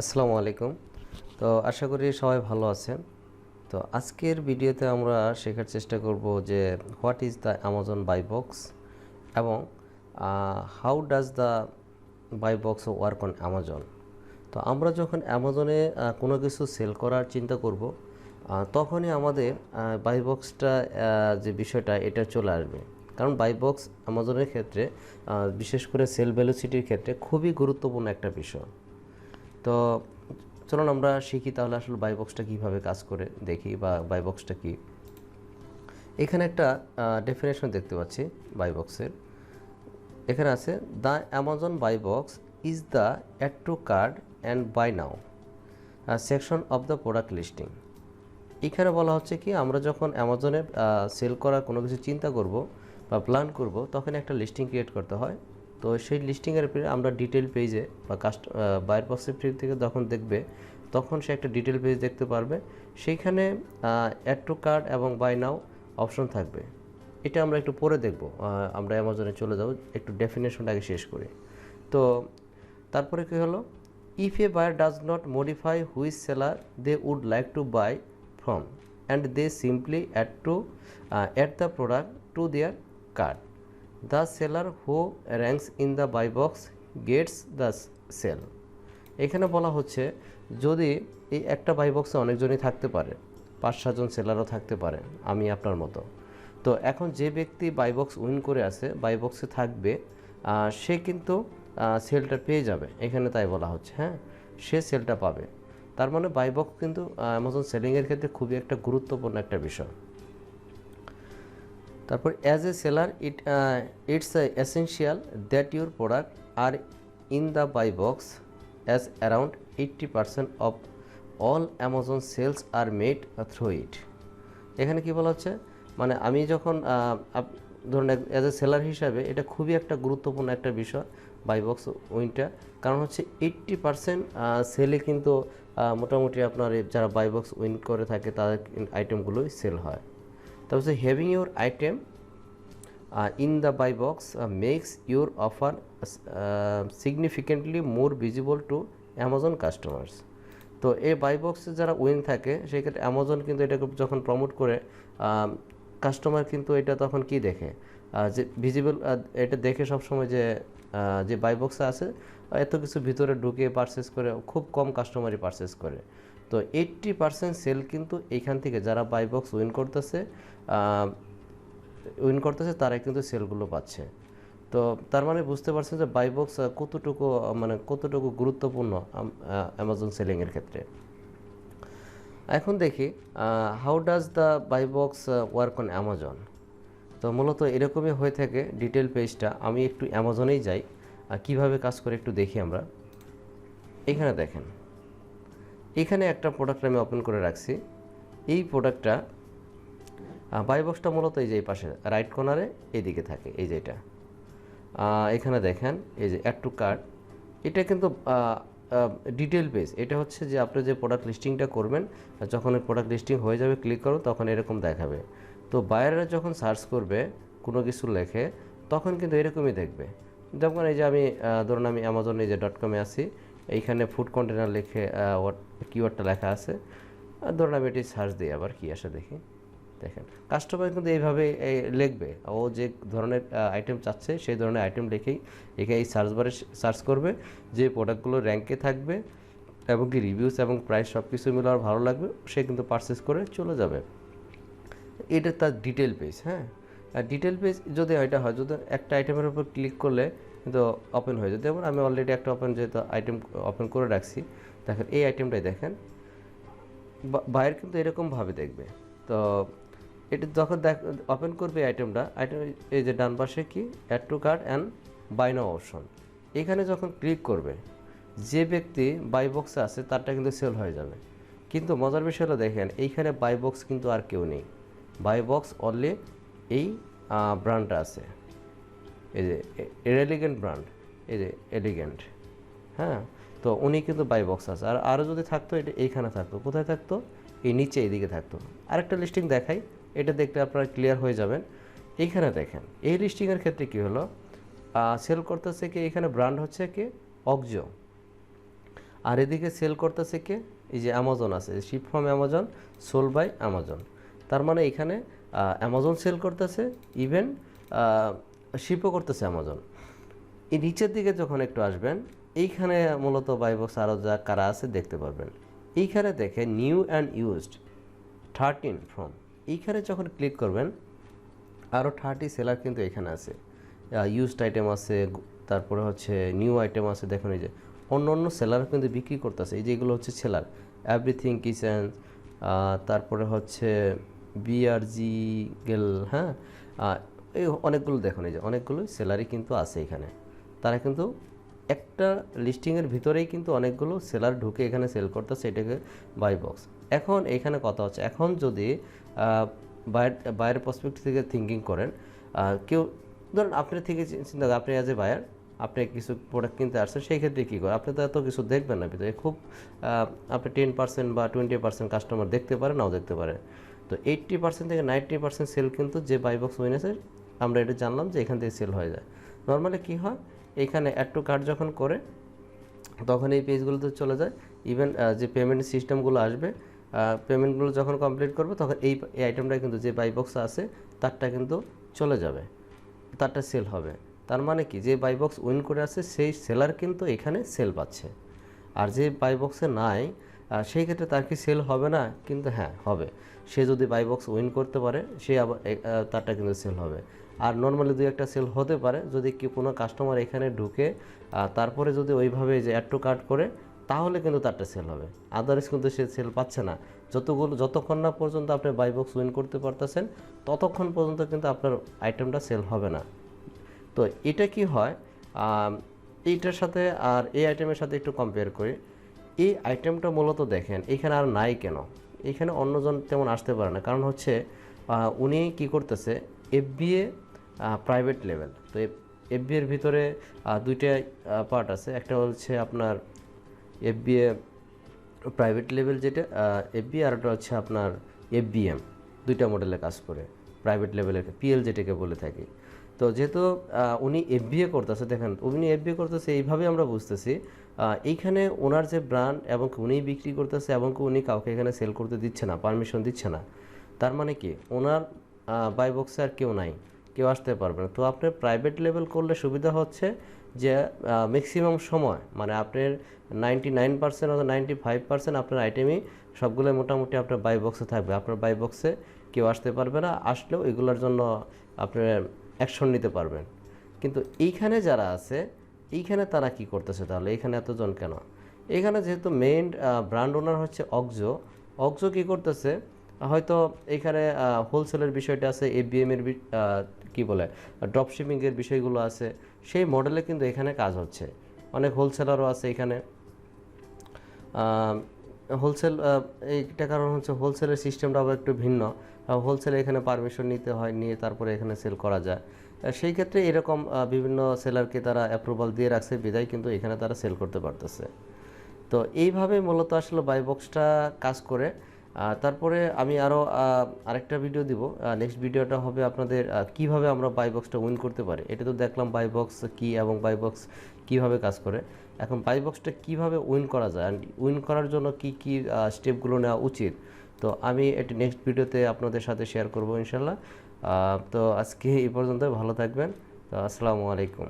আসসালামু আলাইকুম। তো আশা করি সবাই ভালো আছেন। তো আজকের ভিডিওতে আমরা শেখার চেষ্টা করব যে what is the Amazon buy box এবং how does the buy box work on Amazon. তো আমরা যখন অ্যামাজনে কোনো কিছু সেল করার চিন্তা করব তখনই আমাদের বাই বক্সটা যে বিষয়টা এটা চলে আসবে। কারণ বাই বক্স অ্যামাজনের ক্ষেত্রে বিশেষ করে সেল ভেলোসিটির ক্ষেত্রে খুবই গুরুত্বপূর্ণ একটা বিষয়। তো চলুন আমরা শিখি তাহলে আসলে বাই বক্সটা কীভাবে কাজ করে দেখি বা বাই বক্সটা কী। এখানে একটা ডেফিনেশন দেখতে পাচ্ছি বাই বক্সের। এখানে আছে the Amazon buy box is the add to cart and buy now section of the product listing. এখানে বলা হচ্ছে কি আমরা যখন অ্যামাজনে সেল করার কোনো কিছু চিন্তা করব বা প্ল্যান করব তখন একটা লিস্টিং ক্রিয়েট করতে হয়। তো সেই লিস্টিংয়ের পরে আমরা ডিটেল পেজে বা বায়ার বক্সের থেকে যখন দেখবে তখন সে একটা ডিটেল পেজ দেখতে পারবে। সেইখানে অ্যাড টু কার্ট এবং বাই নাও অপশন থাকবে। এটা আমরা একটু পরে দেখব। আমরা অ্যামাজনে চলে যাব, একটু ডেফিনেশনটা আগে শেষ করি। তো তারপরে কী হলো, if a buyer does not modify which seller they would like to buy from and they simply add the product to their cart, the seller who ranks in the buy box gets the sale. এখানে বলা হচ্ছে যদি এই একটা by বক্সে অনেকজনই থাকতে পারে, 5-7 জন সেলারও থাকতে পারে, আমি আপনার মতো। তো এখন যে ব্যক্তি বাই বক্স উইন করে আছে, বাই বক্সে থাকবে, সে কিন্তু সেলটা পেয়ে যাবে। এখানে তাই বলা হচ্ছে, হ্যাঁ, সে সেলটা পাবে। তার মানে বাই বক্স কিন্তু অ্যামাজন সেলিংয়ের ক্ষেত্রে খুবই একটা গুরুত্বপূর্ণ একটা বিষয়। তারপর as a seller it's essential that your product are in the buy box as around 80% of all Amazon sales are made through it. এখানে কি বলা হচ্ছে, মানে আমি যখন ধরুন অ্যাজ এ সেলার হিসাবে এটা খুবই একটা গুরুত্বপূর্ণ একটা বিষয় বাই বক্স উইনটা। কারণ হচ্ছে 80% সেলে কিন্তু মোটামুটি আপনার যারা বাই বক্স উইন করে থাকে তাদের আইটেমগুলোই সেল হয়। তারপর হচ্ছে having your item in the buy box makes your offer significantly more visible to Amazon customers. তো এই বাই বক্সে যারা উইন থাকে সেক্ষেত্রে অ্যামাজন কিন্তু এটাকে যখন প্রমোট করে কাস্টমার কিন্তু এটা তখন কি দেখে, যে ভিজিবল, এটা দেখে সবসময় যে বাই বক্সে আছে এত কিছু ভিতরে ঢুকে পারচেস করে খুব কম কাস্টমারই পারচেস করে। তো 80% সেল কিন্তু এইখান থেকে যারা বাই বক্স উইন করতেছে তারাই কিন্তু সেলগুলো পাচ্ছে। তো তার মানে বুঝতে পারছেন যে বাই বক্স কতটুকু গুরুত্বপূর্ণ অ্যামাজন সেলিংয়ের ক্ষেত্রে। এখন দেখি how does the buy box work on Amazon. তো মূলত এরকমই হয়ে থাকে ডিটেল পেজটা। আমি একটু অ্যামাজনেই যাই, কিভাবে কাজ করে একটু দেখি আমরা। এখানে দেখেন, এখানে একটা প্রোডাক্ট আমি ওপেন করে রাখছি। এই প্রোডাক্টটা বাই বক্সটা মূলত এই যে এই পাশে রাইট কর্নারে এইদিকে থাকে, এই যে এটা। এখানে দেখেন এই যে অ্যাড টু কার্ট, এটা কিন্তু ডিটেল পেজ। এটা হচ্ছে যে আপনি যে প্রোডাক্ট লিস্টিংটা করবেন, যখন প্রোডাক্ট লিস্টিং হয়ে যাবে ক্লিক করো তখন এরকম দেখাবে। তো বায়াররা যখন সার্চ করবে কোনো কিছু লেখে তখন কিন্তু এরকমই দেখবে। যেমন এই যে আমি ধরুন আমি অ্যামাজন এই যে .com-এ আছি, এইখানে ফুড কন্টেনার লিখে কিওয়ার্ডটা লেখা আছে। ধরুন আমি এটি সার্চ দিই, আবার কী আসে দেখি। দেখেন কাস্টমার কিন্তু এইভাবে লিখবে, ও যে ধরনের আইটেম চাচ্ছে সেই ধরনের আইটেম লিখেই এই সার্চ বারে সার্চ করবে, যে প্রোডাক্টগুলো র্যাঙ্কে থাকবে এবং কি রিভিউস এবং প্রাইস সব কিছু মিলে আর ভালো লাগবে, সে কিন্তু পারচেস করে চলে যাবে। এটা তার ডিটেল পেজ। হ্যাঁ, আর ডিটেল পেজ যদি এটা হয়, যদি একটা আইটেমের উপর ক্লিক করলে কিন্তু ওপেন হয়ে যায়। যেমন আমি অলরেডি একটা যেহেতু আইটেম ওপেন করে রাখছি, দেখেন এই আইটেমটাই দেখেন বায়ার কিন্তু এরকমভাবে দেখবে। তো এটা যখন ওপেন করবে আইটেম এই যে ডান পাশে কি add to cart and buy now option, এখানে যখন ক্লিক করবে যে ব্যক্তি বাই বক্সে আছে তারটা কিন্তু সেল হয়ে যাবে। কিন্তু মজার বিষয় হলো দেখেন এইখানে বাই বক্স কিন্তু আর কেউ নেই, বাই বক্স অনলি এই ব্র্যান্ডটা আছে, এই যে এলিগেন্ট ব্র্যান্ড, এই যে এলিগেন্ট। হ্যাঁ, তো উনি কিন্তু বাই বক্স আছে। আর আরও যদি থাকতো এটা এইখানে থাকতো, কোথায় থাকতো, এই নিচে এইদিকে থাকতো। আরেকটা লিস্টিং দেখাই, এটা দেখলে আপনারা ক্লিয়ার হয়ে যাবেন। এইখানে দেখেন এই লিস্টিংয়ের ক্ষেত্রে কী হলো, সেল করতেছে কি, এখানে ব্র্যান্ড হচ্ছে কি অক্সো, আর এদিকে সেল করতেছে কে? এই যে অ্যামাজন আছে, ship from Amazon, sold by Amazon. তার মানে এখানে অ্যামাজন সেল করতেছে, ইভেন শিপও করতেছে অ্যামাজন। এই নিচের দিকে যখন একটু আসবেন, এইখানে মূলত বাই বক্স আরও যা কারা আছে দেখতে পারবেন। এইখানে দেখে নিউ অ্যান্ড ইউজড 13 ফ্রম, এইখানে যখন ক্লিক করবেন আরও 30 সেলার কিন্তু এখানে আছে। ইউজড আইটেম আছে, তারপরে হচ্ছে নিউ আইটেম আছে। দেখুন এই যে অন্য অন্য সেলার কিন্তু বিক্রি করতেছে। এই যে এগুলো হচ্ছে সেলার, এভরিথিং কিচেন, তারপরে হচ্ছে বিআরজি গেল, হ্যাঁ, এই অনেকগুলো দেখুন, এই যে অনেকগুলো সেলারই কিন্তু আছে এখানে। তারা কিন্তু একটা লিস্টিংয়ের ভিতরেই কিন্তু অনেকগুলো সেলার ঢুকে এখানে সেল করতেছে, এটাকে বাই বক্স। এখন এখানে কথা হচ্ছে, এখন যদি বায়ার পার্সপেক্টিভ থেকে থিঙ্কিং করেন, কেউ ধরুন আপনি থেকে চিন্তা করেন, আপনি অ্যাজ এ বায়ার, আপনি কিছু প্রোডাক্ট কিনতে আসছেন, সেই ক্ষেত্রে কী করে? আপনি তো এত কিছু দেখবেন না ভিতরে, খুব আপনি 10% বা 20% কাস্টমার দেখতে পারে, নাও দেখতে পারে। তো 80% থেকে 90% সেল কিন্তু যে বাই বক্স উইনেছে, আমরা এটা জানলাম যে এখান থেকে সেল হয়ে যায়। নর্মালি কী হয়, এইখানে অ্যাড টু কার্ট যখন করে তখন এই পেজগুলোতে চলে যায়। ইভেন যে পেমেন্ট সিস্টেমগুলো আসবে, পেমেন্টগুলো যখন কমপ্লিট করবে তখন এই আইটেমটা কিন্তু যে বাই বক্স আছে তারটা কিন্তু চলে যাবে, তারটা সেল হবে। তার মানে কি, যে বাই বক্স উইন করে আছে সেই সেলার কিন্তু এখানে সেল পাচ্ছে। আর যে বাই বক্সে নাই, সেই ক্ষেত্রে তার কি সেল হবে না? কিন্তু হ্যাঁ, হবে। সে যদি বাই বক্স উইন করতে পারে, সে আবার তারটা কিন্তু সেল হবে। আর নর্মালি দুই একটা সেল হতে পারে যদি কি কোনো কাস্টমার এখানে ঢুকে তারপরে যদি ওইভাবে যে অ্যাড টু কার্ট করে, তাহলে কিন্তু তারটা সেল হবে। আদারওয়াইজ কিন্তু সে সেল পাচ্ছে না। যতক্ষণ না পর্যন্ত আপনি বাই বক্স উইন করতে পারতেছেন, ততক্ষণ পর্যন্ত কিন্তু আপনার আইটেমটা সেল হবে না। তো এটা কি হয়, এইটার সাথে আর এই আইটেমের সাথে একটু কম্পেয়ার করি। এই আইটেমটা মূলত দেখেন এখানে আর নাই কেন, এখানে অন্যজন তেমন আসতে পারে না। কারণ হচ্ছে উনি কি করতেছে, এফবিএ প্রাইভেট লেভেল। তো এফবিএর ভিতরে দুইটা পার্ট আছে, একটা হচ্ছে আপনার এফবিএ প্রাইভেট লেভেল, যেটা এফবিএ, আর একটা হচ্ছে আপনার এফবিএম। দুইটা মডেলে কাজ করে, প্রাইভেট লেভেলের পিএল যেটাকে বলে থাকি। তো যেহেতু উনি এফবিএ করতেছে, দেখেন উনি এফবিএ করতেছে, এইভাবে আমরা বুঝতেছি এইখানে ওনার যে ব্র্যান্ড এবং উনিই বিক্রি করতেছে এবং উনি কাউকে এখানে সেল করতে দিচ্ছে না, পারমিশন দিচ্ছে না। তার মানে কি, ওনার বাই বক্সে আর কেউ নাই, কেউ আসতে পারবে না। তো আপনার প্রাইভেট লেভেল করলে সুবিধা হচ্ছে যে ম্যাক্সিমাম সময়, মানে আপনার 99% অথবা 95% আপনার আইটেমই সবগুলো মোটামুটি আপনার বাই বক্সে থাকবে। আপনার বাই বক্সে কেউ আসতে পারবে না, আসলেও এগুলোর জন্য আপনার অ্যাকশন নিতে পারবেন। কিন্তু এইখানে যারা আছে, এইখানে তারা কি করতেছে তাহলে? এখানে এতজন কেন? এখানে যেহেতু মেইন ব্র্যান্ড ওনার হচ্ছে অক্সো কী করতেছে, হয়তো এখানে হোলসেলের বিষয়টা আছে, এফবিএমের কী বলে ড্রপ শিপিংয়ের বিষয়গুলো আছে, সেই মডেলে কিন্তু এখানে কাজ হচ্ছে। অনেক হোলসেলারও আছে এখানে। হোলসেল এইটা কারণ হচ্ছে হোলসেলের সিস্টেমটা আবার একটু ভিন্ন। হোলসেলে এখানে পারমিশন নিতে হয়, নিয়ে তারপরে এখানে সেল করা যায়। সেই ক্ষেত্রে এরকম বিভিন্ন সেলারকে তারা অ্যাপ্রুভাল দিয়ে রাখছে, বিদায় কিন্তু এখানে তারা সেল করতে পারতেছে। তো এইভাবে মূলত আসলে বাই বক্সটা কাজ করে। তারপরে আমি আরও আরেকটা ভিডিও দিব। নেক্সট ভিডিওটা হবে আপনাদের কিভাবে আমরা বাই বক্সটা উইন করতে পারি। এটা তো দেখলাম বাই বক্স কী এবং বাই বক্স কীভাবে কাজ করে। এখন বাই বক্সটা কীভাবে উইন করা যায়, উইন করার জন্য কী কী স্টেপগুলো নেওয়া উচিত, তো আমি এটি নেক্সট ভিডিওতে আপনাদের সাথে শেয়ার করব ইনশাল্লাহ। তো আজকে এই পর্যন্ত, ভালো থাকবেন। তো আসসালামু আলাইকুম।